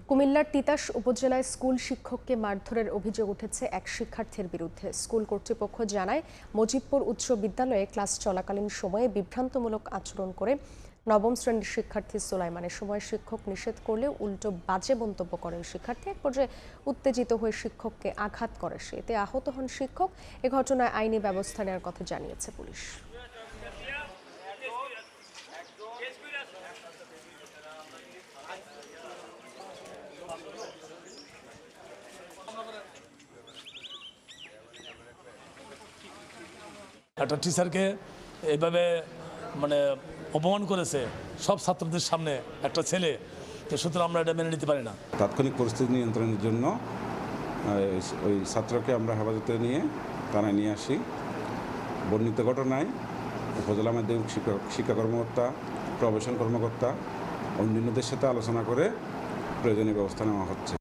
কুমিল্লার তিতাস উপজেলায় স্কুল শিক্ষককে মারধরের অভিযোগ উঠেছে এক শিক্ষার্থীর বিরুদ্ধে। স্কুল কর্তৃপক্ষ জানায়, মজিবপুর উচ্চ বিদ্যালয়ে ক্লাস চলাকালীন সময়ে বিভ্রান্তমূলক আচরণ করে নবম শ্রেণীর শিক্ষার্থী সোলাইমানের সময় শিক্ষক নিষেধ করলেও উল্টো বাজে মন্তব্য করেন শিক্ষার্থী। এক পর্যায়ে উত্তেজিত হয়ে শিক্ষককে আঘাত করে সে। এতে আহত হন শিক্ষক। এ ঘটনায় আইনি ব্যবস্থা নেওয়ার কথা জানিয়েছে পুলিশ। একটা টিচারকে এইভাবে অপমান করেছে সব ছাত্রদের সামনে একটা ছেলে, তো সুতরাং আমরা এটা মেনে নিতে পারি না। তাৎক্ষণিক পরিস্থিতি নিয়ন্ত্রণের জন্য ওই ছাত্রকে আমরা হেফাজতে নিয়ে থানায় নিয়ে আসি। বর্ণিত ঘটনায় উপজেলা মাধ্যমিক শিক্ষা কর্মকর্তা, প্রবেশন কর্মকর্তা অন্যান্যদের সাথে আলোচনা করে প্রয়োজনীয় ব্যবস্থা নেওয়া হচ্ছে।